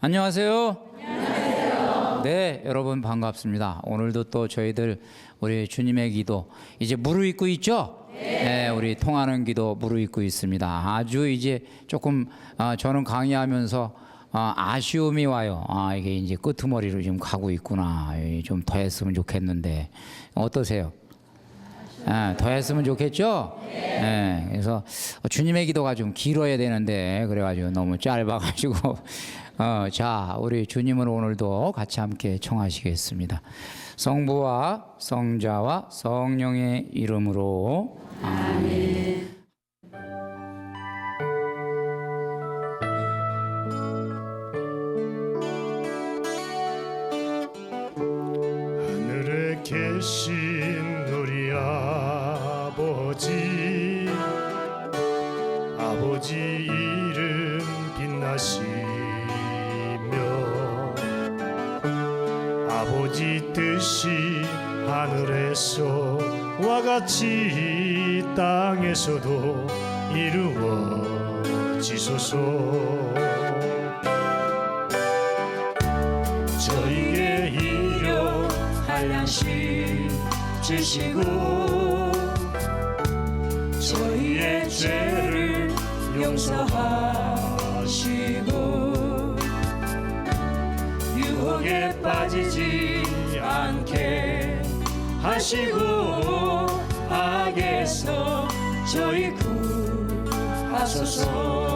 안녕하세요. 안녕하세요. 네, 여러분 반갑습니다. 오늘도 또 저희들 우리 주님의 기도 이제 무르익고 있죠? 네, 우리 통하는 기도 무르익고 있습니다. 아주 이제 조금 저는 강의하면서 아쉬움이 와요. 이게 이제 끄트머리로 지금 가고 있구나. 좀 더 했으면 좋겠는데 어떠세요? 더 했으면 좋겠죠? 네. 그래서 주님의 기도가 좀 길어야 되는데 그래가지고 너무 짧아가지고 자, 우리 주님을 오늘도 같이 함께 청하시겠습니다. 성부와 성자와 성령의 이름으로 아멘. 하늘에 계신 우리 아버지 이름 빛나시며 아버지 뜻이 하늘에서와 같이 땅에서도 이루어지소서. 저희에게 일용할 양식 주시고 저희의 죄를 용서하시고 유혹에 빠지지 않게 하시고 악에서 저희 구하소서.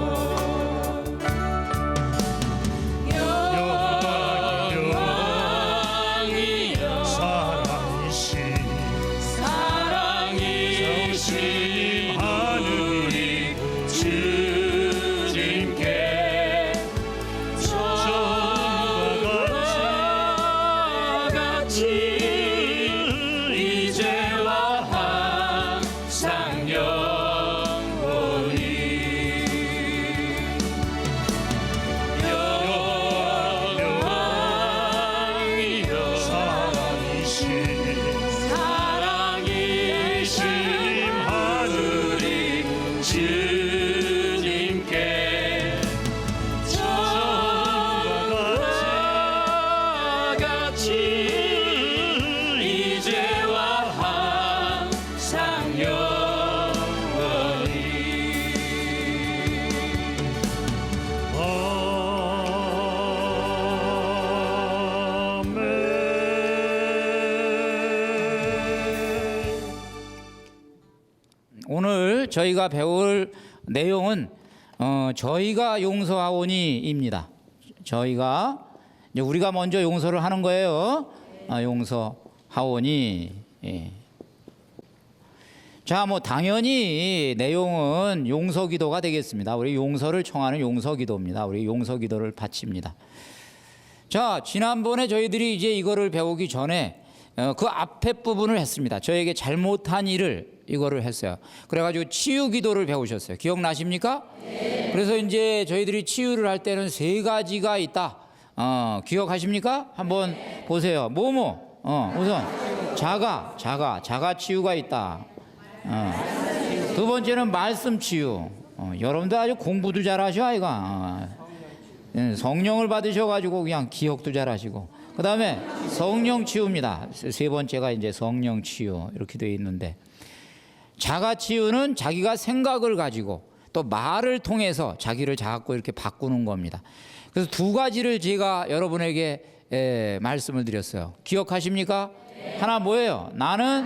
오늘 저희가 배울 내용은 저희가 용서하오니입니다. 저희가 이제 우리가 먼저 용서를 하는 거예요. 용서하오니. 예. 자, 뭐 당연히 내용은 용서기도가 되겠습니다. 우리 용서를 청하는 용서기도입니다. 우리 용서기도를 바칩니다. 자, 지난번에 저희들이 이제 이거를 배우기 전에 그 앞에 부분을 했습니다. 저에게 잘못한 일을 이거를 했어요. 그래가지고 치유 기도를 배우셨어요. 기억나십니까? 네. 그래서 이제 저희들이 치유를 할 때는 세 가지가 있다. 기억하십니까? 한번 보세요. 우선 자가 치유가 있다. 두 번째는 말씀 치유. 여러분들 아주 공부도 잘하셔 아이가. 성령을 받으셔가지고 그냥 기억도 잘하시고. 그 다음에 성령 치유입니다. 세 번째가 이제 성령 치유 이렇게 되어 있는데. 자가 치유는 자기가 생각을 가지고 또 말을 통해서 자기를 자꾸 이렇게 바꾸는 겁니다. 그래서 두 가지를 제가 여러분에게 말씀을 드렸어요. 기억하십니까? 네. 하나 뭐예요? 나는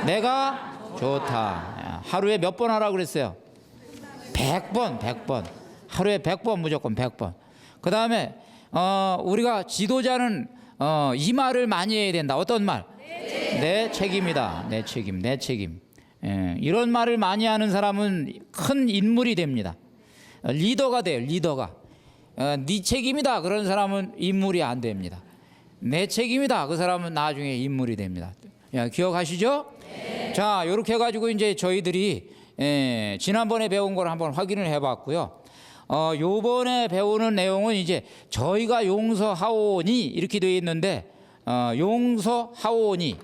내가 좋다. 하루에 몇 번 하라고 그랬어요? 100번. 하루에 100번 무조건 100번. 그 다음에 우리가 지도자는 이 말을 많이 해야 된다. 어떤 말? 내 책임이다. 내 책임. 이런 말을 많이 하는 사람은 큰 인물이 됩니다. 리더가 돼요. 리더가. 네 책임이다. 그런 사람은 인물이 안 됩니다. 내 책임이다. 그 사람은 나중에 인물이 됩니다. 기억하시죠? 네. 자, 이렇게 해가지고 이제 저희들이 지난번에 배운 걸 한번 확인을 해봤고요. 요번에 배우는 내용은 이제 저희가 용서하오니 이렇게 되어 있는데 용서하오니.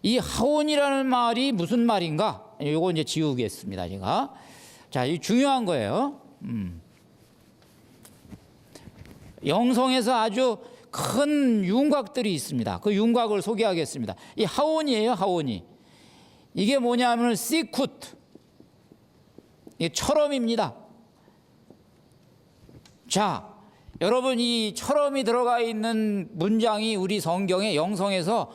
이 하온이라는 말이 무슨 말인가? 요거 이제 지우겠습니다, 제가. 자, 이 중요한 거예요. 영성에서 아주 큰 윤곽들이 있습니다. 그 윤곽을 소개하겠습니다. 이 하원이에요, 하원이. 이게 뭐냐면 시쿠트, 이게 철엄입니다. 자, 여러분, 이 철엄이 들어가 있는 문장이 우리 성경에 영성에서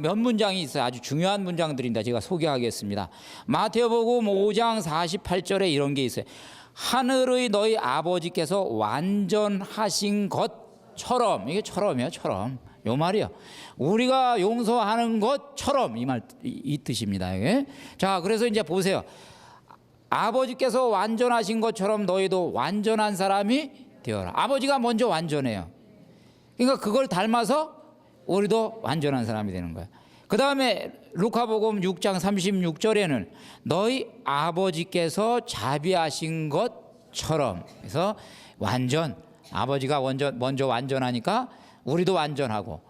몇 문장이 있어요. 아주 중요한 문장들입니다. 제가 소개하겠습니다. 마태복음 5장 48절에 이런 게 있어요. 하늘의 너희 아버지께서 완전하신 것처럼, 이게 철엄이에요, 철엄. 요 말이요. 우리가 용서하는 것처럼, 이 뜻입니다. 이게. 자, 그래서 이제 보세요. 아버지께서 완전하신 것처럼 너희도 완전한 사람이 되어라. 아버지가 먼저 완전해요. 그러니까 그걸 닮아서 우리도 완전한 사람이 되는 거예요. 그 다음에 루카복음 6장 36절에는 너희 아버지께서 자비하신 것처럼, 그래서 완전, 아버지가 먼저 완전하니까 우리도 완전하고,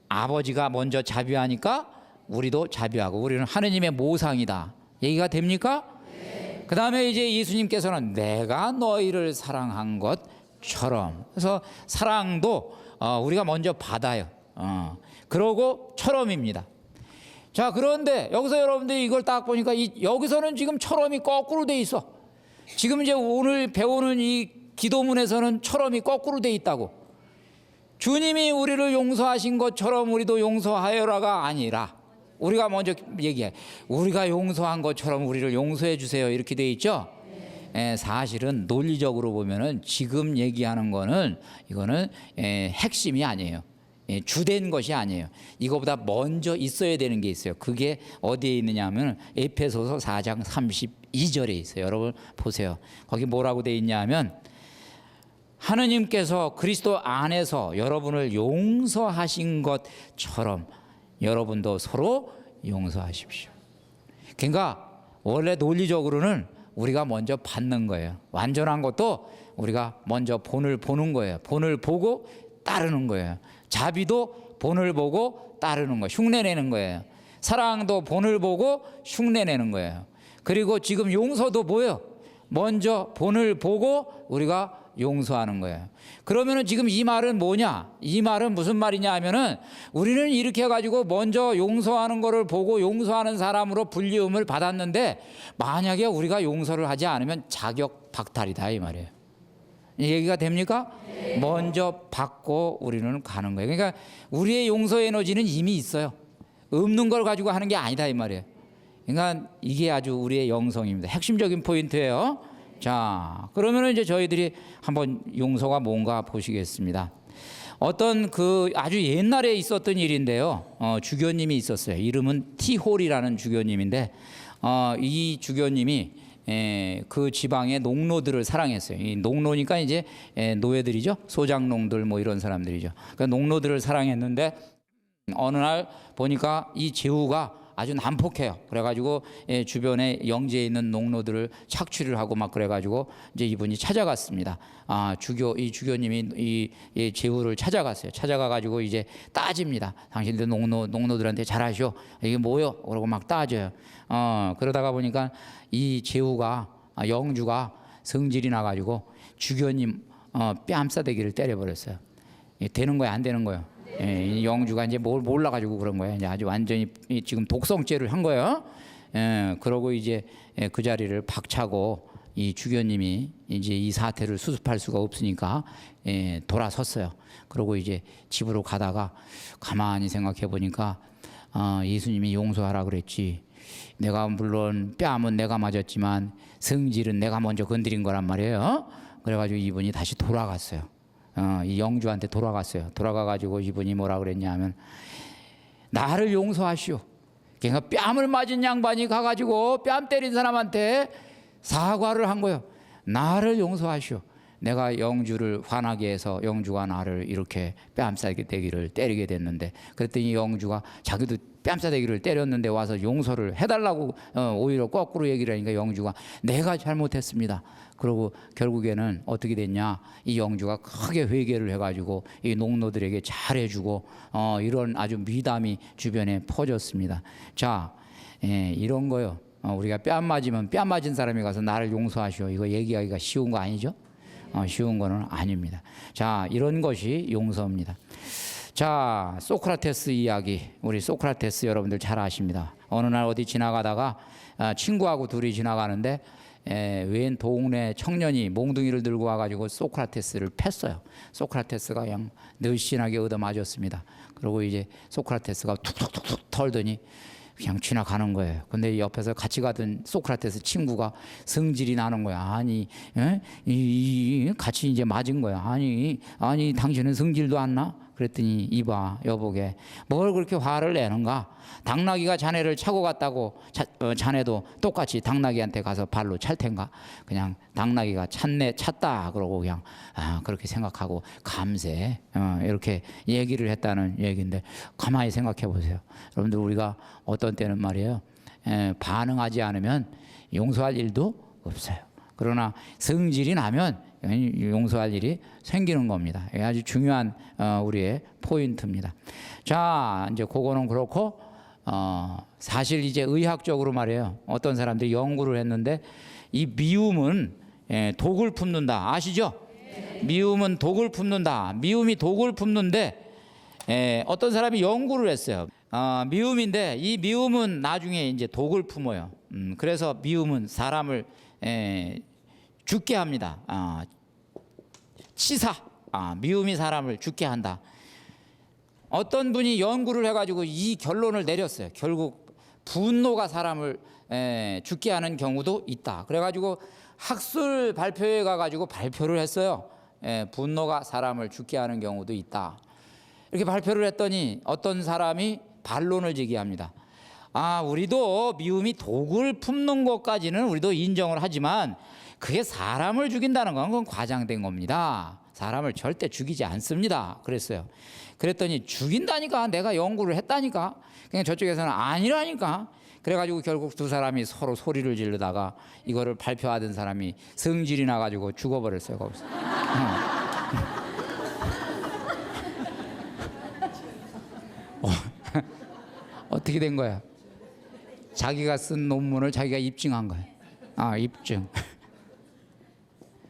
아버지가 먼저 자비하니까 우리도 자비하고, 우리는 하느님의 모상이다. 얘기가 됩니까? 그 다음에 이제 예수님께서는 내가 너희를 사랑한 것처럼, 그래서 사랑도 우리가 먼저 받아요. 그러고 철엄입니다. 자, 그런데 여기서 여러분들이 이걸 딱 보니까 여기서는 지금 철엄이 거꾸로 돼 있어. 지금 이제 오늘 배우는 이 기도문에서는 철엄이 거꾸로 돼 있다고. 주님이 우리를 용서하신 것처럼 우리도 용서하여라가 아니라, 우리가 먼저 얘기해, 우리가 용서한 것처럼 우리를 용서해 주세요, 이렇게 돼 있죠. 사실은 논리적으로 보면은 지금 얘기하는 거는 이거는 핵심이 아니에요. 주된 것이 아니에요. 이거보다 먼저 있어야 되는 게 있어요. 그게 어디에 있느냐 하면 에페소서 4장 32절에 있어요. 여러분 보세요. 거기 뭐라고 돼 있냐 하면, 하느님께서 그리스도 안에서 여러분을 용서하신 것처럼 여러분도 서로 용서하십시오. 그러니까 원래 논리적으로는 우리가 먼저 받는 거예요. 완전한 것도 우리가 먼저 본을 보는 거예요. 본을 보고 따르는 거예요. 자비도 본을 보고 따르는 거예요. 흉내내는 거예요. 사랑도 본을 보고 흉내내는 거예요. 그리고 지금 용서도 뭐예요? 먼저 본을 보고 우리가 용서하는 거예요. 그러면은 지금 이 말은 뭐냐? 이 말은 무슨 말이냐 하면은, 우리는 이렇게 해가지고 먼저 용서하는 거를 보고 용서하는 사람으로 불리움을 받았는데, 만약에 우리가 용서를 하지 않으면 자격 박탈이다, 이 말이에요. 얘기가 됩니까? 네. 먼저 받고 우리는 가는 거예요. 그러니까 우리의 용서 에너지는 이미 있어요. 없는 걸 가지고 하는 게 아니다, 이 말이에요. 그러니까 이게 아주 우리의 영성입니다. 핵심적인 포인트예요. 자, 그러면 이제 저희들이 한번 용서가 뭔가 보시겠습니다. 어떤 그 아주 옛날에 있었던 일인데요. 주교님이 있었어요. 이름은 티홀이라는 주교님인데, 이 주교님이 그 지방의 농노들을 사랑했어요. 이 농노니까 이제 노예들이죠. 소장농들 뭐 이런 사람들이죠. 그러니까 농노들을 사랑했는데, 어느 날 보니까 이 제후가 아주 난폭해요. 그래가지고 주변에 영지에 있는 농노들을 착취를 하고 막 그래가지고 이제 이분이 찾아갔습니다. 이 주교님이 이 제후를 찾아갔어요. 찾아가가지고 이제 따집니다. 당신들 농노들한테 잘하시오. 이게 뭐요? 그러고 막 따져요. 그러다가 보니까 이 제후가, 영주가 성질이 나가지고 주교님 뺨싸대기를 때려버렸어요. 되는 거야, 안 되는 거예요? 이 영주가 이제 뭘 몰라가지고 그런 거예요. 이제 아주 완전히 지금 독성죄를 한 거예요. 그러고 이제 그 자리를 박차고, 이 주교님이 이제 이 사태를 수습할 수가 없으니까 돌아섰어요. 그러고 이제 집으로 가다가 가만히 생각해 보니까, 예수님이 용서하라 그랬지. 내가 물론 뺨은 내가 맞았지만 성질은 내가 먼저 건드린 거란 말이에요. 그래가지고 이분이 다시 돌아갔어요. 이 영주한테 돌아갔어요. 돌아가가지고 이분이 뭐라 그랬냐 하면, 나를 용서하시오. 그러니까 뺨을 맞은 양반이 가가지고 뺨 때린 사람한테 사과를 한 거예요. 나를 용서하시오. 내가 영주를 화나게 해서 영주가 나를 이렇게 뺨싸대기를 때리게 됐는데, 그랬더니 영주가 자기도 뺨싸대기를 때렸는데 와서 용서를 해달라고 오히려 거꾸로 얘기를 하니까 영주가 내가 잘못했습니다. 그러고 결국에는 어떻게 됐냐, 이 영주가 크게 회개를 해가지고 이 농노들에게 잘해주고 이런 아주 미담이 주변에 퍼졌습니다. 자, 이런 거요. 우리가 뺨 맞으면 뺨 맞은 사람이 가서 나를 용서하시오, 이거 얘기하기가 쉬운 거 아니죠? 쉬운 거는 아닙니다. 자, 이런 것이 용서입니다. 자, 소크라테스 이야기. 우리 소크라테스 여러분들 잘 아십니다. 어느 날 어디 지나가다가 친구하고 둘이 지나가는데 웬 동네 청년이 몽둥이를 들고 와가지고 소크라테스를 팼어요. 소크라테스가 그냥 늘씬하게 얻어맞았습니다. 그리고 이제 소크라테스가 툭툭툭툭 털더니 그냥 지나가는 거예요. 근데 옆에서 같이 가던 소크라테스 친구가 성질이 나는 거야. 아니, 같이 이제 맞은 거야. 아니, 당신은 성질도 안 나? 그랬더니 이봐 여보게 뭘 그렇게 화를 내는가? 당나귀가 자네를 차고 갔다고 자네도 똑같이 당나귀한테 가서 발로 찰 텐가? 그냥 당나귀가 찼다 그러고 그냥 그렇게 생각하고 감세 이렇게 얘기를 했다는 얘기인데 가만히 생각해 보세요. 여러분들 우리가 어떤 때는 말이에요 반응하지 않으면 용서할 일도 없어요. 그러나 성질이 나면 용서할 일이 생기는 겁니다. 이게 아주 중요한 우리의 포인트입니다. 자, 이제 그거는 그렇고 사실 이제 의학적으로 말이에요. 어떤 사람들이 연구를 했는데 이 미움은 독을 품는다. 아시죠? 미움은 독을 품는다. 미움이 독을 품는데 어떤 사람이 연구를 했어요. 미움인데 이 미움은 나중에 이제 독을 품어요. 그래서 미움은 사람을 죽게 합니다. 치사. 미움이 사람을 죽게 한다. 어떤 분이 연구를 해가지고 이 결론을 내렸어요. 결국 분노가 사람을 죽게 하는 경우도 있다. 그래가지고 학술 발표회 가가지고 발표를 했어요. 분노가 사람을 죽게 하는 경우도 있다. 이렇게 발표를 했더니 어떤 사람이 반론을 제기합니다. 우리도 미움이 독을 품는 것까지는 우리도 인정을 하지만 그게 사람을 죽인다는 건 그건 과장된 겁니다. 사람을 절대 죽이지 않습니다. 그랬어요. 그랬더니 죽인다니까 내가 연구를 했다니까 그냥 저쪽에서는 아니라니까 그래가지고 결국 두 사람이 서로 소리를 지르다가 이거를 발표하던 사람이 성질이 나가지고 죽어버렸어요. 거기서. 어떻게 된 거야? 자기가 쓴 논문을 자기가 입증한 거예요. 입증.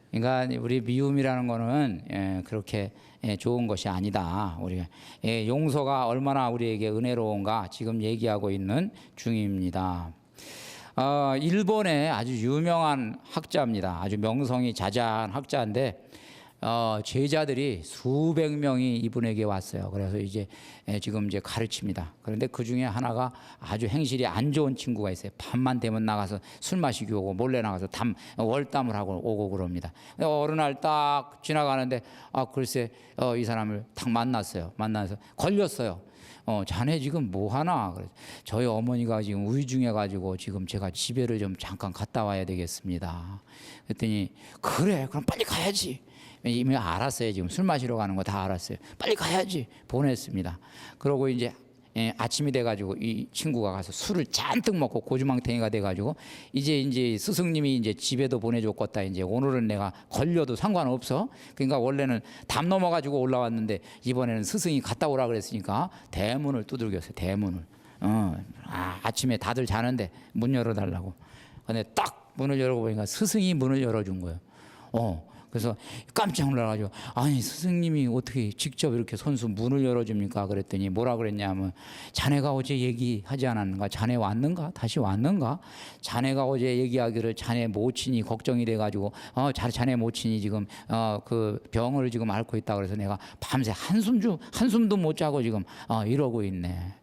그러니까 우리 미움이라는 거는 그렇게 좋은 것이 아니다. 우리가 용서가 얼마나 우리에게 은혜로운가 지금 얘기하고 있는 중입니다. 일본의 아주 유명한 학자입니다. 아주 명성이 자자한 학자인데 제자들이 수백 명이 이분에게 왔어요. 그래서 이제 지금 이제 가르칩니다. 그런데 그 중에 하나가 아주 행실이 안 좋은 친구가 있어요. 밤만 되면 나가서 술 마시기 오고 몰래 나가서 월담을 하고 오고 그럽니다. 어느 날 딱 지나가는데 글쎄 이 사람을 딱 만났어요. 만나서 걸렸어요. 자네 지금 뭐 하나? 그래서 저희 어머니가 지금 우유중해 가지고 지금 제가 집에를 좀 잠깐 갔다 와야 되겠습니다. 그랬더니 그래 그럼 빨리 가야지. 이미 알았어요. 지금 술 마시러 가는 거 다 알았어요. 빨리 가야지. 보냈습니다. 그러고 이제 아침이 돼가지고 이 친구가 가서 술을 잔뜩 먹고 고주망태기가 돼가지고 이제 스승님이 이제 집에도 보내줬겠다. 이제 오늘은 내가 걸려도 상관없어. 그러니까 원래는 담 넘어가지고 올라왔는데 이번에는 스승이 갔다 오라 그랬으니까 대문을 두들겼어요. 대문을. 아침에 다들 자는데 문 열어달라고. 근데 딱 문을 열어보니까 스승이 문을 열어준 거예요. 그래서 깜짝 놀라가지고 아니 스승님이 어떻게 직접 이렇게 손수 문을 열어줍니까? 그랬더니 뭐라 그랬냐면 자네가 어제 얘기하지 않았는가? 자네 왔는가? 다시 왔는가? 자네가 어제 얘기하기를 자네 모친이 걱정이 돼가지고 자네 모친이 지금 그 병을 지금 앓고 있다 그래서 내가 밤새 한숨도 못 자고 지금 이러고 있네.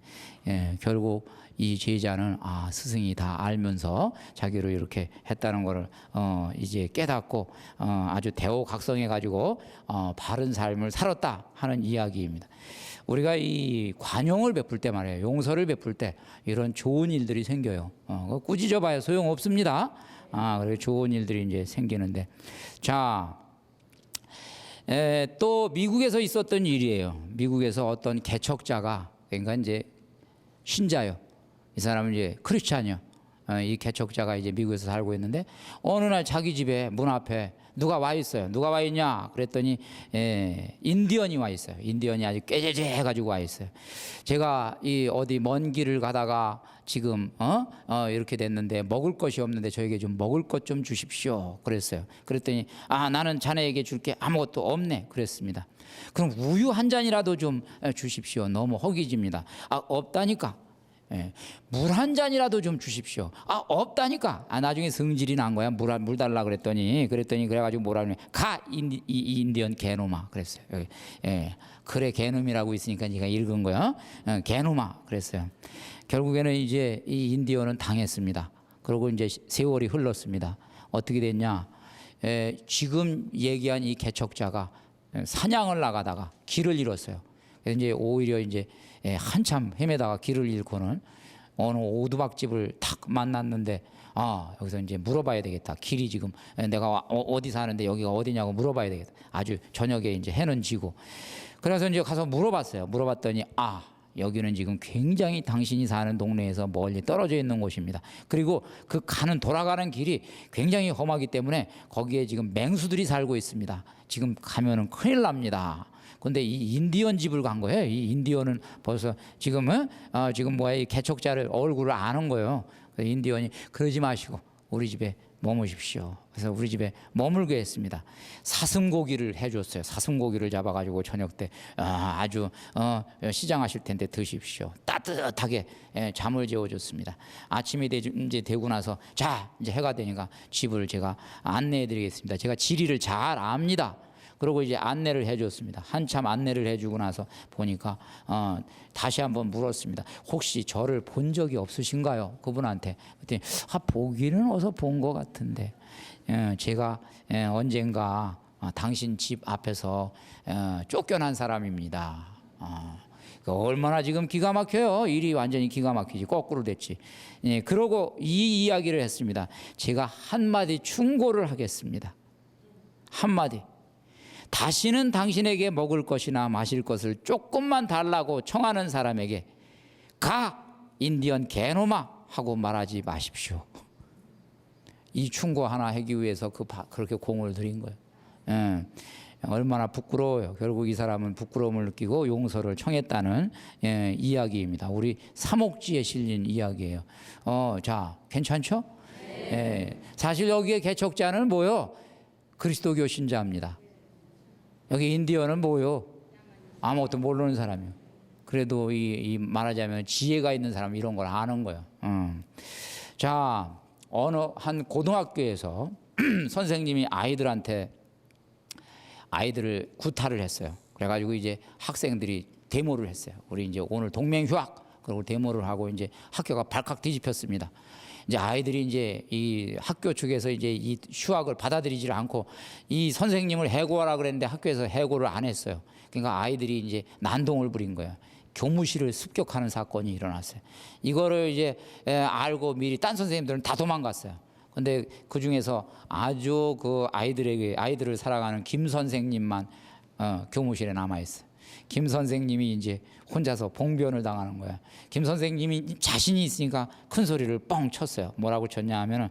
결국 이 제자는 스승이 다 알면서 자기를 이렇게 했다는 것을 이제 깨닫고 아주 대호각성해 가지고 바른 삶을 살았다 하는 이야기입니다. 우리가 이 관용을 베풀 때 말이에요. 용서를 베풀 때 이런 좋은 일들이 생겨요. 꾸짖어 봐야 소용 없습니다. 그리고 좋은 일들이 이제 생기는데 자. 또 미국에서 있었던 일이에요. 미국에서 어떤 개척자가 그러니까 이제 신자요. 이 사람은 이제 크리스찬이요. 이 개척자가 이제 미국에서 살고 있는데 어느 날 자기 집에 문 앞에 누가 와 있어요. 누가 와 있냐? 그랬더니 인디언이 와 있어요. 인디언이 아주 꾀죄죄 해가지고 와 있어요. 제가 이 어디 먼 길을 가다가 지금 이렇게 됐는데 먹을 것이 없는데 저에게 좀 먹을 것 좀 주십시오. 그랬어요. 그랬더니 나는 자네에게 줄 게 아무것도 없네. 그랬습니다. 그럼 우유 한 잔이라도 좀 주십시오. 너무 허기집니다. 없다니까. 물 한 잔이라도 좀 주십시오. 없다니까. 나중에 성질이 난 거야. 물 달라 그랬더니 그래가지고 뭐라 그러냐. 이 인디언 개놈아 그랬어요. 그래 개놈이라고 있으니까 네가 읽은 거야. 개놈아 그랬어요. 결국에는 이제 이 인디언은 당했습니다. 그리고 이제 세월이 흘렀습니다. 어떻게 됐냐? 지금 얘기한 이 개척자가 사냥을 나가다가 길을 잃었어요. 그래서 이제 오히려 이제 한참 헤매다가 길을 잃고는 어느 오두막집을 탁 만났는데 여기서 이제 물어봐야 되겠다. 길이 지금 내가 어디 사는데 여기가 어디냐고 물어봐야 되겠다. 아주 저녁에 이제 해는 지고 그래서 이제 가서 물어봤어요. 물어봤더니 여기는 지금 굉장히 당신이 사는 동네에서 멀리 떨어져 있는 곳입니다. 그리고 그 돌아가는 길이 굉장히 험하기 때문에 거기에 지금 맹수들이 살고 있습니다. 지금 가면은 큰일 납니다. 근데 이 인디언 집을 간 거예요. 이 인디언은 벌써 지금 이 개척자를 얼굴을 아는 거예요. 그래서 인디언이 그러지 마시고 우리 집에 머무십시오. 그래서 우리 집에 머물게 했습니다. 사슴고기를 해줬어요. 사슴고기를 잡아가지고 저녁 때 아주 시장하실 텐데 드십시오. 따뜻하게 잠을 재워줬습니다. 아침이 이제 되고 나서 이제 해가 되니까 집을 제가 안내해드리겠습니다. 제가 지리를 잘 압니다. 그리고 이제 안내를 해줬습니다. 한참 안내를 해주고 나서 보니까 다시 한번 물었습니다. 혹시 저를 본 적이 없으신가요? 그분한테. 그랬더니 보기는 어서 본 것 같은데 제가 언젠가 당신 집 앞에서 쫓겨난 사람입니다. 얼마나 지금 기가 막혀요. 일이 완전히 기가 막히지. 거꾸로 됐지. 그러고 이 이야기를 했습니다. 제가 한마디 충고를 하겠습니다. 한마디. 다시는 당신에게 먹을 것이나 마실 것을 조금만 달라고 청하는 사람에게 인디언 개놈아 하고 말하지 마십시오. 이 충고 하나 하기 위해서 그렇게 공을 들인 거예요. 얼마나 부끄러워요. 결국 이 사람은 부끄러움을 느끼고 용서를 청했다는 이야기입니다. 우리 삼옥지에 실린 이야기예요. 자, 괜찮죠? 사실 여기에 개척자는 뭐요? 그리스도교 신자입니다. 여기 인디언은 뭐요? 아무것도 모르는 사람이요. 그래도 이 말하자면 지혜가 있는 사람 이런 걸 아는 거예요. 자, 어느 한 고등학교에서 선생님이 아이들을 구타를 했어요. 그래가지고 이제 학생들이 데모를 했어요. 우리 이제 오늘 동맹휴학 그리고 데모를 하고 이제 학교가 발칵 뒤집혔습니다. 이제 아이들이 이제 이 학교 측에서 이제 이 휴학을 받아들이지 않고 이 선생님을 해고하라 그랬는데 학교에서 해고를 안 했어요. 그러니까 아이들이 이제 난동을 부린 거예요. 교무실을 습격하는 사건이 일어났어요. 이거를 이제 알고 미리 딴 선생님들은 다 도망갔어요. 근데 그 중에서 아주 그 아이들을 사랑하는 김 선생님만 교무실에 남아 있어요. 김 선생님이 이제 혼자서 봉변을 당하는 거야. 김 선생님이 자신이 있으니까 큰 소리를 뻥 쳤어요. 뭐라고 쳤냐 하면은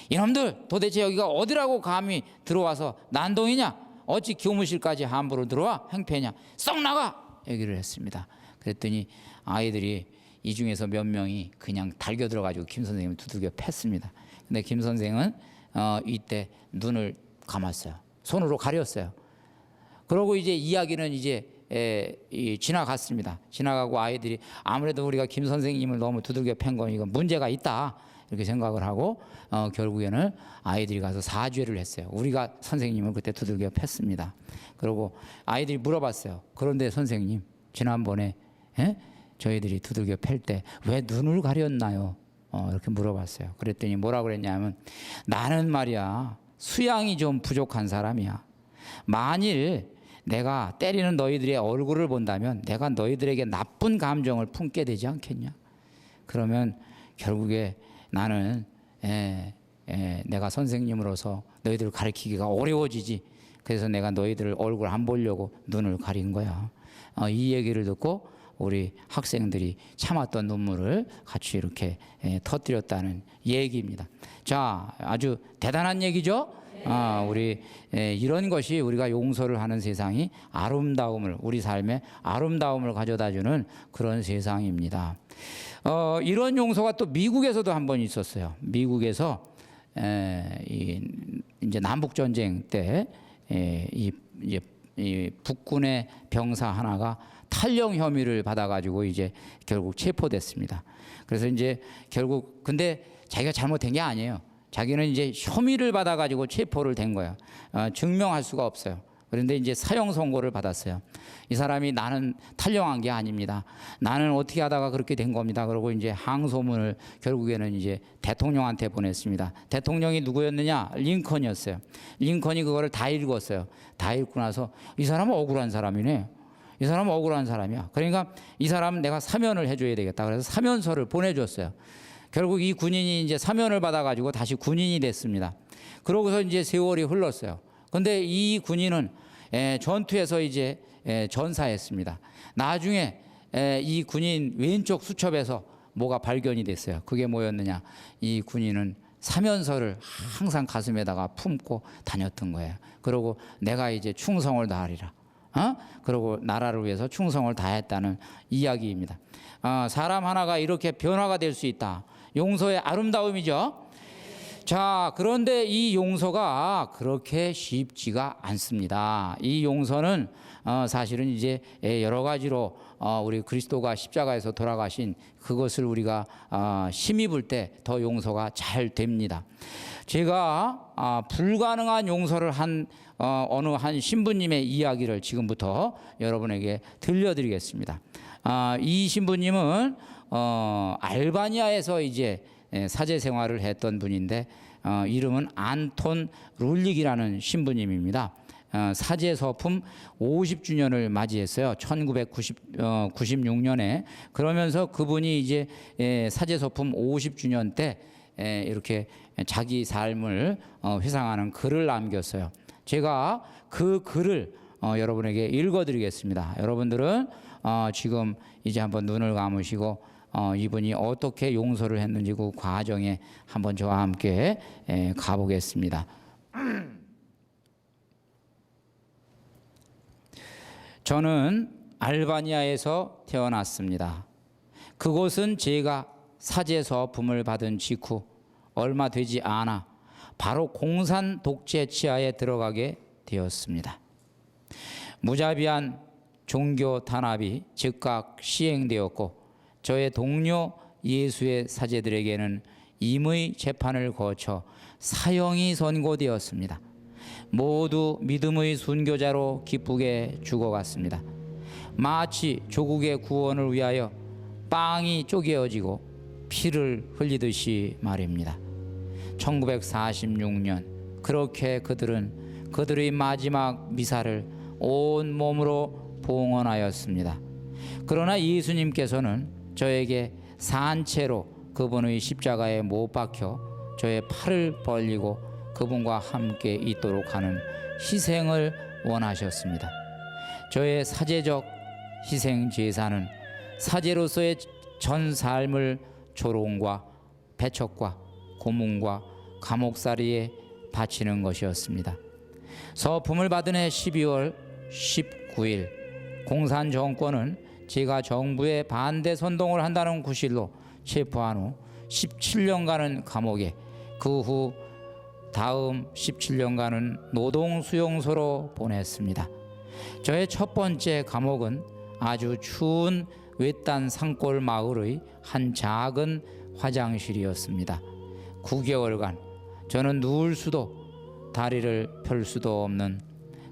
이놈들 도대체 여기가 어디라고 감히 들어와서 난동이냐? 어찌 교무실까지 함부로 들어와? 행패냐? 썩 나가! 얘기를 했습니다. 그랬더니 아이들이 이 중에서 몇 명이 그냥 달겨 들어가지고 김 선생님을 두들겨 팼습니다. 근데 김 선생은 이때 눈을 감았어요. 손으로 가렸어요. 그러고 이제 이야기는 이제 지나갔습니다. 지나가고 아이들이 아무래도 우리가 김 선생님을 너무 두들겨 팬 건 이건 문제가 있다 이렇게 생각을 하고 결국에는 아이들이 가서 사죄를 했어요. 우리가 선생님을 그때 두들겨 팼습니다. 그리고 아이들이 물어봤어요. 그런데 선생님 지난번에 저희들이 두들겨 팰 때 왜 눈을 가렸나요? 이렇게 물어봤어요. 그랬더니 뭐라 그랬냐면 나는 말이야 수양이 좀 부족한 사람이야. 만일 내가 때리는 너희들의 얼굴을 본다면 내가 너희들에게 나쁜 감정을 품게 되지 않겠냐? 그러면 결국에 나는 내가 선생님으로서 너희들을 가르치기가 어려워지지. 그래서 내가 너희들 얼굴 안 보려고 눈을 가린 거야. 이 얘기를 듣고 우리 학생들이 참았던 눈물을 같이 이렇게 터뜨렸다는 얘기입니다. 자, 아주 대단한 얘기죠. 우리 이런 것이 우리가 용서를 하는 세상이 아름다움을, 우리 삶에 아름다움을 가져다주는 그런 세상입니다. 이런 용서가 또 미국에서도 한 번 있었어요. 미국에서 이제 남북 전쟁 때 이 북군의 병사 하나가 탈영 혐의를 받아가지고 이제 결국 체포됐습니다. 그래서 이제 결국 근데 자기가 잘못된 게 아니에요. 자기는 이제 혐의를 받아가지고 체포를 된 거예요. 증명할 수가 없어요. 그런데 이제 사형 선고를 받았어요. 이 사람이 나는 탈영한 게 아닙니다. 나는 어떻게 하다가 그렇게 된 겁니다. 그러고 이제 항소문을 결국에는 이제 대통령한테 보냈습니다. 대통령이 누구였느냐? 링컨이었어요. 링컨이 그거를 다 읽었어요. 다 읽고 나서 이 사람은 억울한 사람이네. 이 사람은 억울한 사람이야. 그러니까 이 사람은 내가 사면을 해줘야 되겠다. 그래서 사면서를 보내줬어요. 결국 이 군인이 이제 사면을 받아가지고 다시 군인이 됐습니다. 그러고서 이제 세월이 흘렀어요. 근데 이 군인은 전투에서 이제 전사했습니다. 나중에 이 군인 왼쪽 수첩에서 뭐가 발견이 됐어요. 그게 뭐였느냐? 이 군인은 사면서를 항상 가슴에다가 품고 다녔던 거예요. 그리고 내가 이제 충성을 다하리라. 그리고 나라를 위해서 충성을 다했다는 이야기입니다. 사람 하나가 이렇게 변화가 될 수 있다. 용서의 아름다움이죠. 자, 그런데 이 용서가 그렇게 쉽지가 않습니다. 이 용서는 사실은 이제 여러 가지로 우리 그리스도가 십자가에서 돌아가신 그것을 우리가 힘입을 때 더 용서가 잘 됩니다. 제가 불가능한 용서를 한 어느 한 신부님의 이야기를 지금부터 여러분에게 들려드리겠습니다. 이 신부님은 알바니아에서 이제 사제 생활을 했던 분인데 이름은 안톤 룰릭이라는 신부님입니다. 사제 서품 50주년을 맞이했어요. 1996년에. 그러면서 그분이 이제 사제 서품 50주년 때 이렇게 자기 삶을 회상하는 글을 남겼어요. 제가 그 글을 여러분에게 읽어드리겠습니다. 여러분들은 지금 이제 한번 눈을 감으시고 이분이 어떻게 용서를 했는지 그 과정에 한번 저와 함께 가보겠습니다. 저는 알바니아에서 태어났습니다. 그곳은 제가 사제 서품을 받은 직후 얼마 되지 않아 바로 공산 독재 치하에 들어가게 되었습니다. 무자비한 종교 탄압이 즉각 시행되었고 저의 동료 예수의 사제들에게는 임의 재판을 거쳐 사형이 선고되었습니다. 모두 믿음의 순교자로 기쁘게 죽어갔습니다. 마치 조국의 구원을 위하여 빵이 쪼개어지고 피를 흘리듯이 말입니다. 1946년 그렇게 그들은 그들의 마지막 미사를 온 몸으로 봉헌하였습니다. 그러나 예수님께서는 저에게 산채로 그분의 십자가에 못 박혀 저의 팔을 벌리고 그분과 함께 있도록 하는 희생을 원하셨습니다. 저의 사제적 희생 제사는 사제로서의 전 삶을 조롱과 배척과 고문과 감옥살이에 바치는 것이었습니다. 서품을 받은 해 12월 19일 공산 정권은 제가 정부에 반대 선동을 한다는 구실로 체포한 후 17년간은 감옥에, 그 후 다음 17년간은 노동수용소로 보냈습니다. 저의 첫 번째 감옥은 아주 추운 외딴 산골 마을의 한 작은 화장실이었습니다. 9개월간 저는 누울 수도 다리를 펼 수도 없는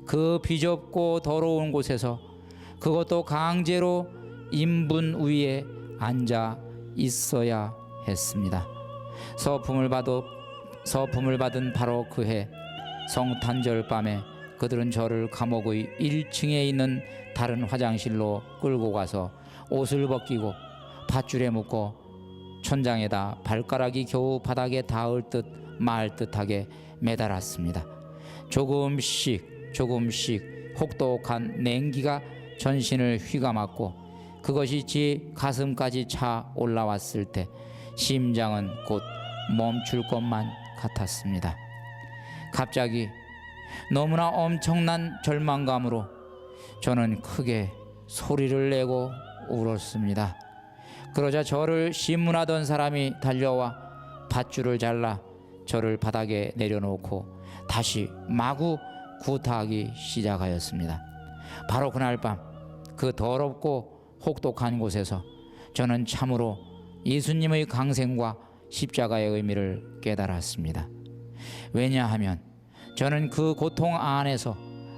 그 비좁고 더러운 곳에서, 그것도 강제로 인분 위에 앉아 있어야 했습니다. 서품을 받은 바로 그해 성탄절 밤에 그들은 저를 감옥의 1층에 있는 다른 화장실로 끌고 가서 옷을 벗기고 밧줄에 묶고 천장에다 발가락이 겨우 바닥에 닿을 듯 말 듯하게 매달았습니다. 조금씩 혹독한 냉기가 전신을 휘감았고 그것이 제 가슴까지 차 올라왔을 때 심장은 곧 멈출 것만 같았습니다. 갑자기 너무나 엄청난 절망감으로 저는 크게 소리를 내고 울었습니다. 그러자 저를 심문하던 사람이 달려와 밧줄을 잘라 저를 바닥에 내려놓고 다시 마구 구타하기 시작하였습니다. 바로 그날 밤 그 더럽고 혹독한 곳에서 저는 참으로 예수님의 강생과 십자가의 의미를 깨달았습니다. 왜냐하면 저는 그 고통 안에서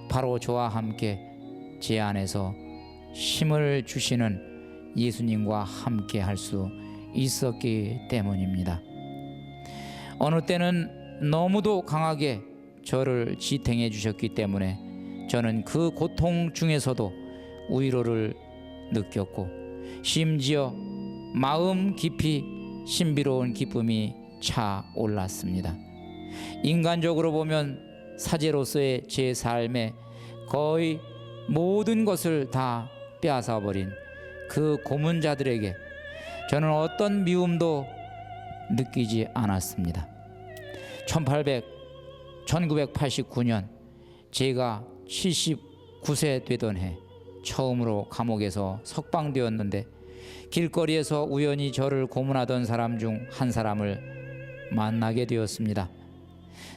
바로 저와 함께 제 안에서 힘을 주시는 예수님과 함께 할 수 있었기 때문입니다. 어느 때는 너무도 강하게 저를 지탱해 주셨기 때문에 저는 그 고통 중에서도 위로를 느꼈고 심지어 마음 깊이 신비로운 기쁨이 차 올랐습니다. 인간적으로 보면 사제로서의 제 삶에 거의 모든 것을 다 빼앗아버린 그 고문자들에게 저는 어떤 미움도 느끼지 않았습니다. 1989년 제가 79세 되던 해 처음으로 감옥에서 석방되었는데 길거리에서 우연히 저를 고문하던 사람 중 한 사람을 만나게 되었습니다.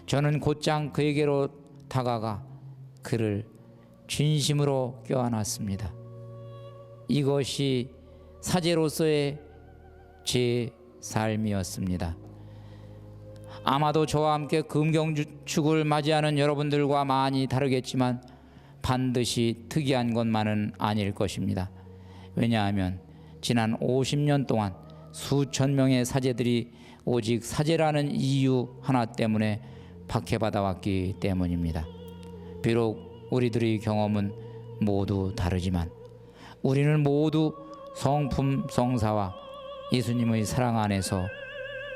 저는 곧장 그에게로 다가가 그를 진심으로 껴안았습니다. 이것이 사제로서의 제 삶이었습니다. 아마도 저와 함께 금경축을 맞이하는 여러분들과 많이 다르겠지만 반드시 특이한 것만은 아닐 것입니다. 왜냐하면 지난 50년 동안 수천 명의 사제들이 오직 사제라는 이유 하나 때문에 박해받아왔기 때문입니다. 비록 우리들의 경험은 모두 다르지만 우리는 모두 성품 성사와 예수님의 사랑 안에서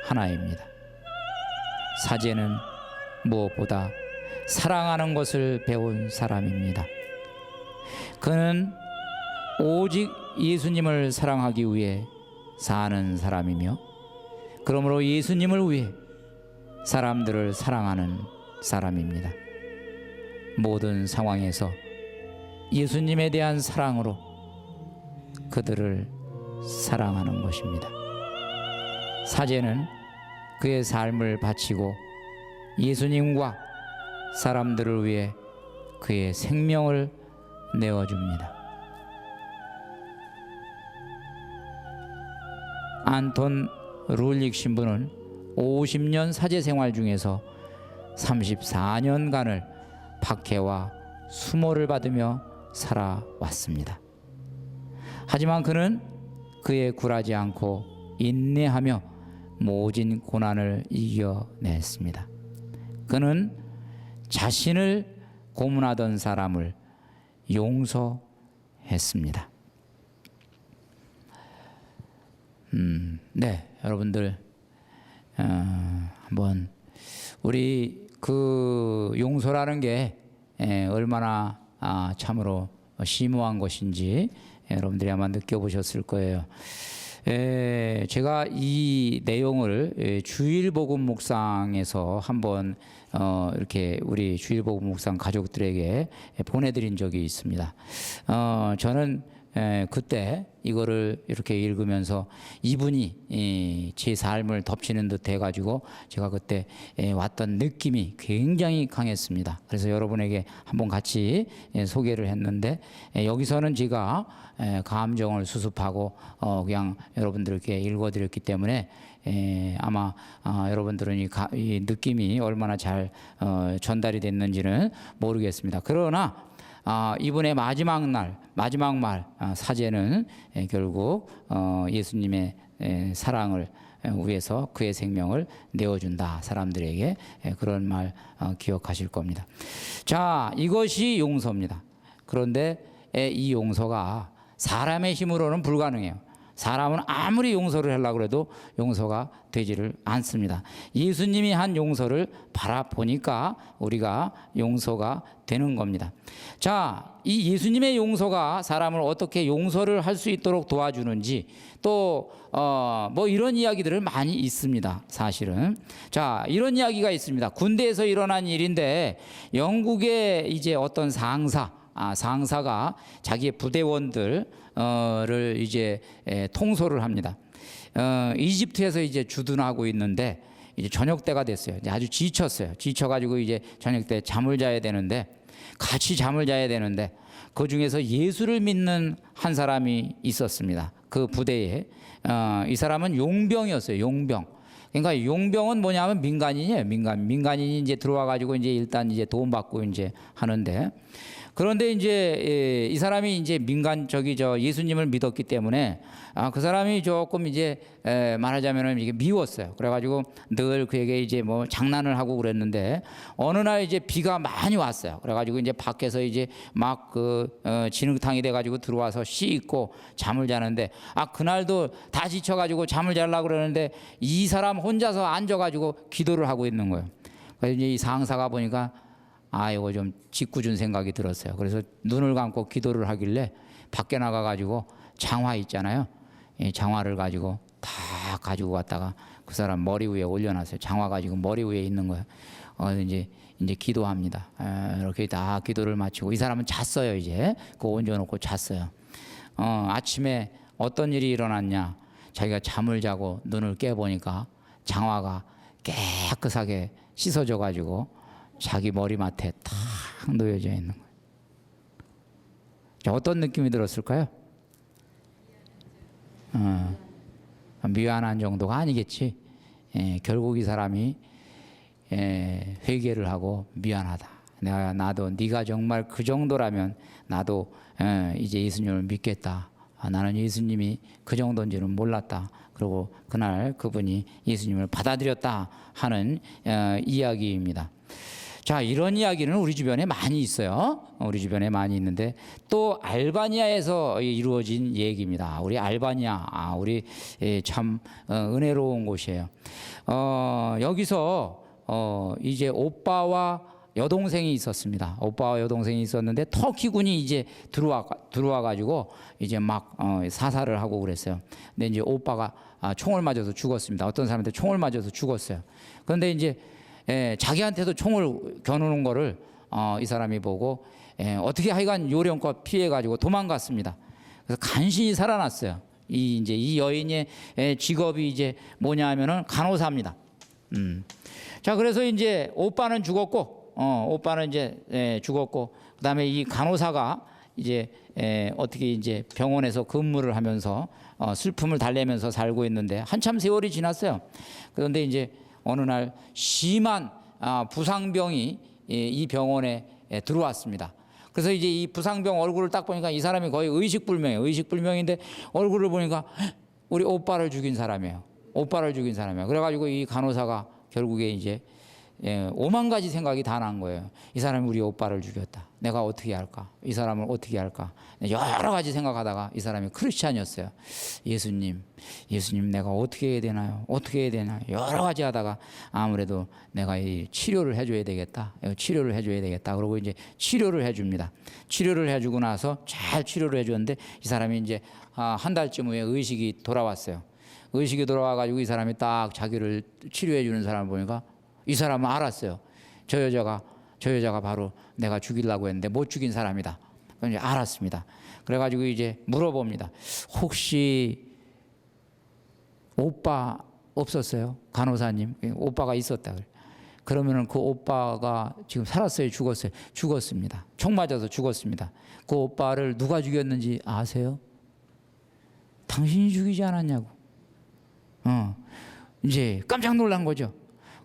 하나입니다. 사제는 무엇보다 사랑하는 것을 배운 사람입니다. 그는 오직 예수님을 사랑하기 위해 사는 사람이며 그러므로 예수님을 위해 사람들을 사랑하는 사람입니다. 모든 상황에서 예수님에 대한 사랑으로 그들을 사랑하는 것입니다. 사제는 그의 삶을 바치고 예수님과 사람들을 위해 그의 생명을 내어줍니다. 안톤 룰릭 신부는 50년 사제 생활 중에서 34년간을 박해와 수모를 받으며 살아왔습니다. 하지만 그는 그에 굴하지 않고 인내하며 모진 고난을 이겨냈습니다. 그는 자신을 고문하던 사람을 용서했습니다. 네, 여러분들 한번 우리 그 용서라는 게 얼마나 참으로 심오한 것인지 여러분들이 아마 느껴보셨을 거예요. 제가 이 내용을 주일복음 묵상에서 한번 이렇게 우리 주일복음 묵상 가족들에게 보내드린 적이 있습니다. 저는 그때 이거를 이렇게 읽으면서 이분이 제 삶을 덮치는 듯 해가지고 제가 그때 왔던 느낌이 굉장히 강했습니다. 그래서 여러분에게 한번 같이 소개를 했는데 여기서는 제가 감정을 수습하고 그냥 여러분들께 읽어드렸기 때문에 아마 여러분들은 이 느낌이 얼마나 잘 전달이 됐는지는 모르겠습니다. 그러나 이분의 마지막 말 사제는 결국 예수님의 사랑을 위해서 그의 생명을 내어준다. 사람들에게 그런 말 기억하실 겁니다. 자, 이것이 용서입니다. 그런데 이 용서가 사람의 힘으로는 불가능해요. 사람은 아무리 용서를 하려고 해도 용서가 되지를 않습니다. 예수님이 한 용서를 바라보니까 우리가 용서가 되는 겁니다. 자, 이 예수님의 용서가 사람을 어떻게 용서를 할 수 있도록 도와주는지 또 뭐 이런 이야기들을 많이 있습니다. 사실은 자, 이런 이야기가 있습니다. 군대에서 일어난 일인데 영국의 이제 어떤 상사가 자기의 부대원들을 이제 통솔을 합니다. 이집트에서 이제 주둔하고 있는데 이제 저녁 때가 됐어요. 이제 아주 지쳤어요. 지쳐가지고 이제 저녁 때 잠을 자야 되는데 같이 잠을 자야 되는데 그 중에서 예수를 믿는 한 사람이 있었습니다. 그 부대에 이 사람은 용병이었어요. 용병. 그러니까 용병은 뭐냐면 민간인이에요. 민간인이 이제 들어와 가지고 이제 일단 이제 도움 받고 이제 하는데 그런데 이제 이 사람이 이제 예수님을 믿었기 때문에 그 사람이 조금 이제 말하자면은 이게 미웠어요. 그래가지고 늘 그에게 이제 뭐 장난을 하고 그랬는데 어느 날 이제 비가 많이 왔어요. 그래가지고 이제 밖에서 이제 막 진흙탕이 돼가지고 들어와서 씻고 잠을 자는데 그날도 다 지쳐가지고 잠을 자려고 그러는데 이 사람 혼자서 앉아가지고 기도를 하고 있는 거예요. 그래서 이제 이 상사가 보니까 이거 좀 짓궂은 생각이 들었어요. 그래서 눈을 감고 기도를 하길래 밖에 나가가지고 장화 있잖아요. 이 장화를 가지고 다 가지고 갔다가 그 사람 머리 위에 올려놨어요. 장화 가지고 머리 위에 있는 거예요. 이제 기도합니다. 이렇게 다 기도를 마치고 이 사람은 잤어요. 이제 그거 얹어놓고 잤어요. 아침에 어떤 일이 일어났냐? 자기가 잠을 자고 눈을 깨보니까 장화가 깨끗하게 씻어져 가지고 자기 머리맡에 탁 놓여져 있는 거예요. 자, 어떤 느낌이 들었을까요? 미안한 정도가 아니겠지. 결국 이 사람이 회개를 하고 미안하다. 나도 네가 정말 그 정도라면 나도 이제 예수님을 믿겠다. 나는 예수님이 그 정도인지는 몰랐다. 그리고 그날 그분이 예수님을 받아들였다 하는 이야기입니다. 자, 이런 이야기는 우리 주변에 많이 있어요. 우리 주변에 많이 있는데 또 알바니아에서 이루어진 얘기입니다. 우리 알바니아, 우리 참 은혜로운 곳이에요. 여기서 이제 오빠와 여동생이 있었습니다. 오빠와 여동생이 있었는데 터키군이 이제 들어와 가지고 이제 막 사살을 하고 그랬어요. 근데 이제 오빠가 총을 맞아서 죽었습니다. 어떤 사람한테 총을 맞아서 죽었어요. 그런데 이제 자기한테도 총을 겨누는 거를 이 사람이 보고 어떻게 하여간 요령껏 피해 가지고 도망갔습니다. 그래서 간신히 살아났어요. 이 여인의 직업이 이제 뭐냐 하면은 간호사입니다. 자, 그래서 이제 오빠는 죽었고 그다음에 이 간호사가 이제 어떻게 이제 병원에서 근무를 하면서 슬픔을 달래면서 살고 있는데 한참 세월이 지났어요. 그런데 이제 어느 날 심한 부상병이 이 병원에 들어왔습니다. 그래서 이제 이 부상병 얼굴을 딱 보니까 이 사람이 거의 의식불명이에요. 의식불명인데 얼굴을 보니까 우리 오빠를 죽인 사람이에요. 그래가지고 이 간호사가 결국에 이제 5만 가지 생각이 다 난 거예요. 이 사람이 우리 오빠를 죽였다. 내가 어떻게 할까? 이 사람을 어떻게 할까? 여러 가지 생각하다가 이 사람이 크리스찬이었어요. 예수님 내가 어떻게 해야 되나요? 여러 가지 하다가 아무래도 내가 이 치료를 해줘야 되겠다. 그러고 이제 치료를 해줍니다. 치료를 해주고 나서 잘 치료를 해줬는데 이 사람이 이제 한 달쯤 후에 의식이 돌아왔어요. 의식이 돌아와가지고 이 사람이 딱 자기를 치료해주는 사람을 보니까 이 사람은 알았어요. 저 여자가 바로 내가 죽이려고 했는데 못 죽인 사람이다. 이제 알았습니다. 그래가지고 이제 물어봅니다. 혹시 오빠 없었어요? 간호사님, 오빠가 있었다. 그러면은 그 오빠가 지금 살았어요? 죽었어요? 죽었습니다. 총 맞아서 죽었습니다. 그 오빠를 누가 죽였는지 아세요? 당신이 죽이지 않았냐고. 이제 깜짝 놀란 거죠.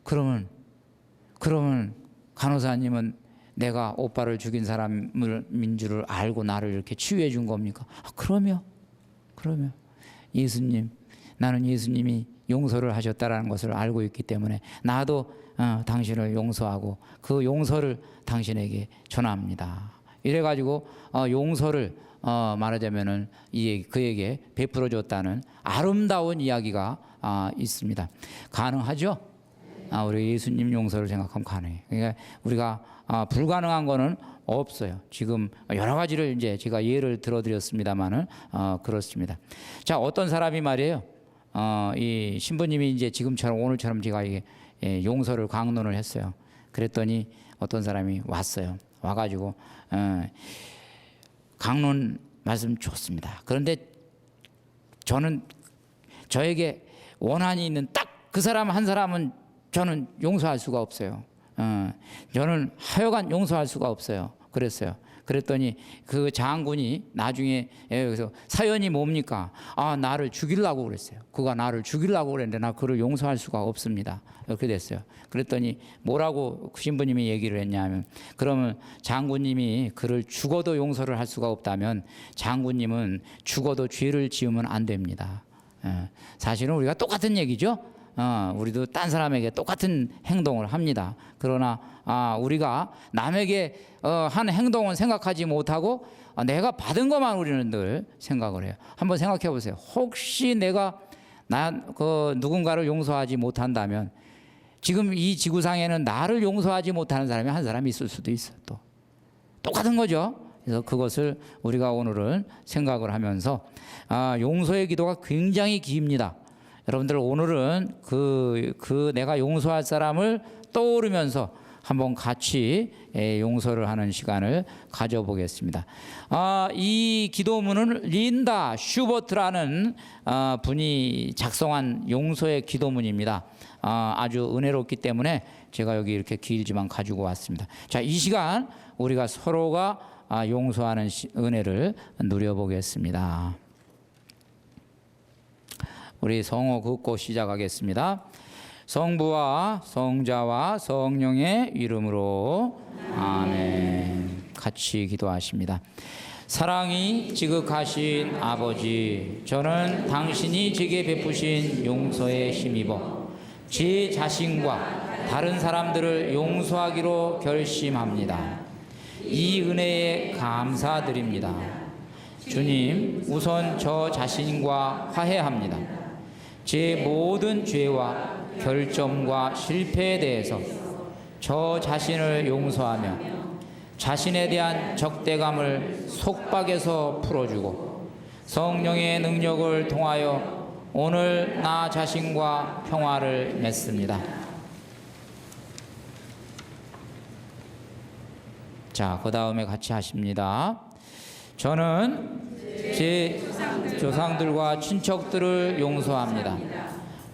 그러면 간호사님은 내가 오빠를 죽인 사람인 줄을 알고 나를 이렇게 치유해 준 겁니까? 그러면 나는 예수님이 용서를 하셨다라는 것을 알고 있기 때문에 나도 당신을 용서하고 그 용서를 당신에게 전합니다. 이래가지고 용서를 말하자면은 그에게 베풀어 줬다는 아름다운 이야기가 있습니다. 가능하죠? 우리 예수님 용서를 생각하면 가능해요. 그러니까 우리가 불가능한 거는 없어요. 지금 여러 가지를 이제 제가 예를 들어드렸습니다만은 그렇습니다. 자, 어떤 사람이 말이에요. 이 신부님이 이제 지금처럼 오늘처럼 제가 이게 용서를 강론을 했어요. 그랬더니 어떤 사람이 왔어요. 와가지고 강론 말씀 좋습니다. 그런데 저는 저에게 원한이 있는 딱 그 사람 한 사람은 저는 용서할 수가 없어요. 저는 하여간 용서할 수가 없어요. 그랬어요. 그랬더니 그 장군이 나중에 그래서 사연이 뭡니까? 나를 죽이려고 그랬어요. 그가 나를 죽이려고 그랬는데 나 그를 용서할 수가 없습니다. 이렇게 됐어요. 그랬더니 뭐라고 그 신부님이 얘기를 했냐면, 그러면 장군님이 그를 죽어도 용서를 할 수가 없다면 장군님은 죽어도 죄를 지으면 안 됩니다. 사실은 우리가 똑같은 얘기죠. 우리도 딴 사람에게 똑같은 행동을 합니다. 그러나 우리가 남에게 한 행동은 생각하지 못하고 내가 받은 것만 우리는 늘 생각을 해요. 한번 생각해 보세요. 혹시 내가 누군가를 용서하지 못한다면 지금 이 지구상에는 나를 용서하지 못하는 사람이 한 사람이 있을 수도 있어요. 또 똑같은 거죠. 그래서 그것을 우리가 오늘은 생각을 하면서 용서의 기도가 굉장히 깁니다. 여러분들 오늘은 내가 용서할 사람을 떠오르면서 한번 같이 용서를 하는 시간을 가져보겠습니다. 이 기도문은 린다 슈버트라는 분이 작성한 용서의 기도문입니다. 아주 은혜롭기 때문에 제가 여기 이렇게 길지만 가지고 왔습니다. 자, 이 시간 우리가 서로가 용서하는 은혜를 누려보겠습니다. 우리 성호 긋고 시작하겠습니다. 성부와 성자와 성령의 이름으로 아멘. 같이 기도하십니다. 사랑이 지극하신 아버지, 저는 당신이 제게 베푸신 용서에 힘입어 제 자신과 다른 사람들을 용서하기로 결심합니다. 이 은혜에 감사드립니다. 주님, 우선 저 자신과 화해합니다. 제 모든 죄와 결점과 실패에 대해서 저 자신을 용서하며 자신에 대한 적대감을 속박에서 풀어주고 성령의 능력을 통하여 오늘 나 자신과 평화를 맺습니다. 자, 그 다음에 같이 하십니다. 저는 제 조상들과 친척들을 용서합니다.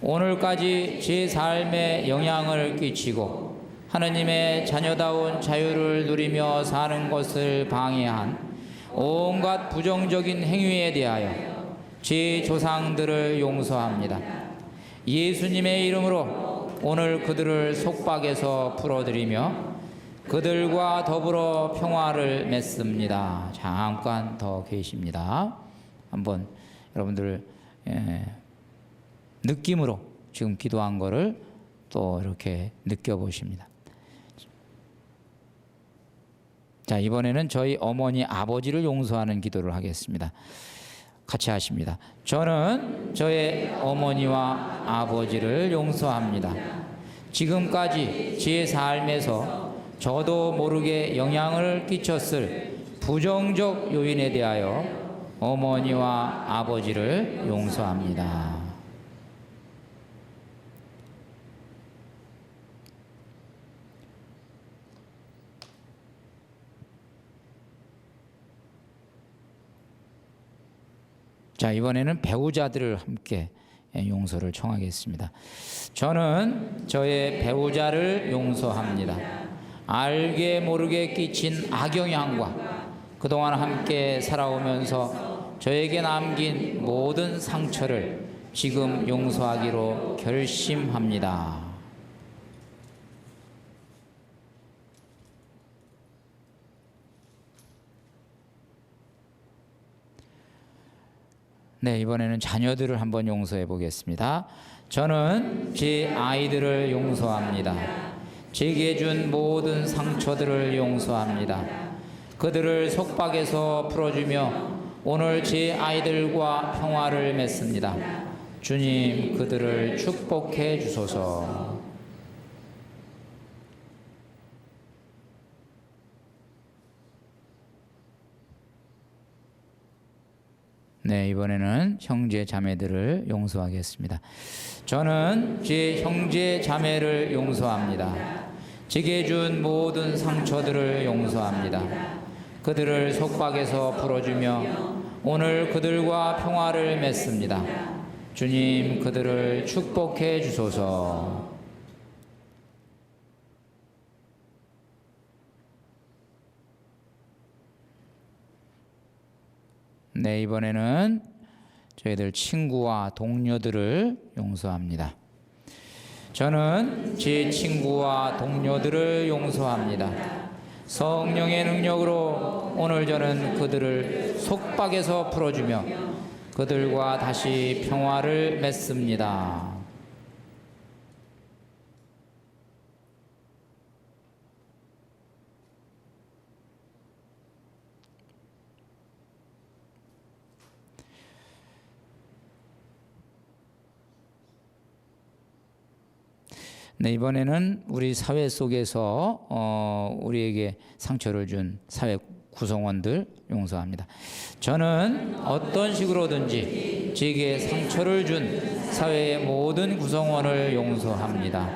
오늘까지 제 삶에 영향을 끼치고 하느님의 자녀다운 자유를 누리며 사는 것을 방해한 온갖 부정적인 행위에 대하여 제 조상들을 용서합니다. 예수님의 이름으로 오늘 그들을 속박에서 풀어드리며 그들과 더불어 평화를 맺습니다. 잠깐 더 계십니다. 한번 여러분들 느낌으로 지금 기도한 거를 또 이렇게 느껴보십니다. 자, 이번에는 저희 어머니 아버지를 용서하는 기도를 하겠습니다. 같이 하십니다. 저는 저의 어머니와 아버지를 용서합니다. 지금까지 제 삶에서 저도 모르게 영향을 끼쳤을 부정적 요인에 대하여 어머니와 아버지를 용서합니다. 자, 이번에는 배우자들을 함께 용서를 청하겠습니다. 저는 저의 배우자를 용서합니다. 알게 모르게 끼친 악영향과 그동안 함께 살아오면서 저에게 남긴 모든 상처를 지금 용서하기로 결심합니다. 네, 이번에는 자녀들을 한번 용서해 보겠습니다. 저는 제 아이들을 용서합니다. 제게 준 모든 상처들을 용서합니다. 그들을 속박에서 풀어주며 오늘 제 아이들과 평화를 맺습니다. 주님, 그들을 축복해 주소서. 네, 이번에는 형제 자매들을 용서하겠습니다. 저는 제 형제 자매를 용서합니다. 제게 준 모든 상처들을 용서합니다. 그들을 속박에서 풀어주며 오늘 그들과 평화를 맺습니다. 주님, 그들을 축복해 주소서. 네, 이번에는 저희들 친구와 동료들을 용서합니다. 저는 제 친구와 동료들을 용서합니다. 성령의 능력으로 오늘 저는 그들을 속박에서 풀어주며 그들과 다시 평화를 맺습니다. 네, 이번에는 우리 사회 속에서 우리에게 상처를 준 사회 구성원들 용서합니다. 저는 어떤 식으로든지 제게 상처를 준 사회의 모든 구성원을 용서합니다.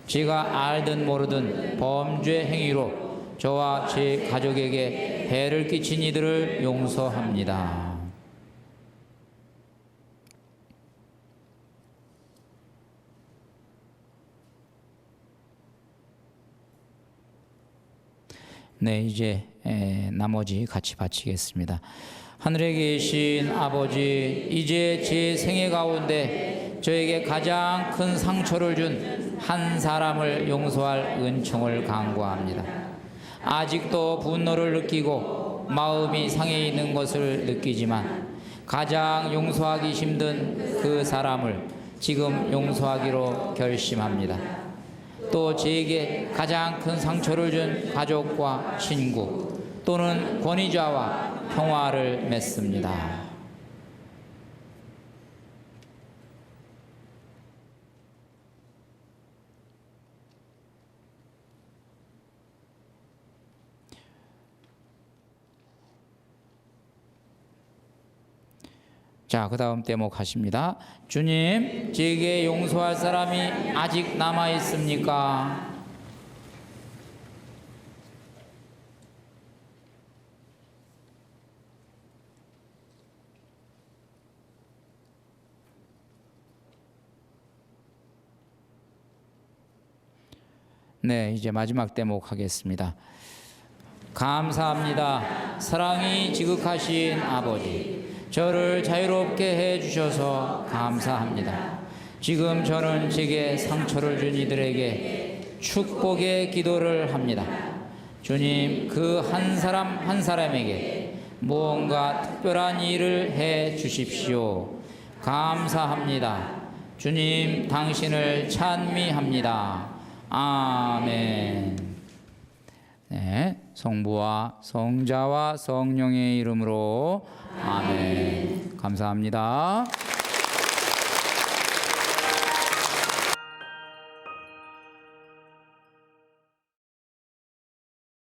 제가 알든 모르든 범죄 행위로 저와 제 가족에게 해를 끼친 이들을 용서합니다. 네, 이제 나머지 같이 바치겠습니다. 하늘에 계신 아버지, 이제 제 생애 가운데 저에게 가장 큰 상처를 준 한 사람을 용서할 은총을 간구합니다. 아직도 분노를 느끼고 마음이 상해 있는 것을 느끼지만 가장 용서하기 힘든 그 사람을 지금 용서하기로 결심합니다. 또 제게 가장 큰 상처를 준 가족과 친구 또는 권위자와 평화를 맺습니다. 자, 그 다음 대목 하십니다. 주님, 제게 용서할 사람이 아직 남아 있습니까? 네, 이제 마지막 대목 하겠습니다. 감사합니다. 사랑이 지극하신 아버지, 저를 자유롭게 해주셔서 감사합니다. 지금 저는 제게 상처를 준 이들에게 축복의 기도를 합니다. 주님, 그 한 사람 한 사람에게 무언가 특별한 일을 해 주십시오. 감사합니다. 주님, 당신을 찬미합니다. 아멘. 네, 성부와 성자와 성령의 이름으로 아멘. 감사합니다.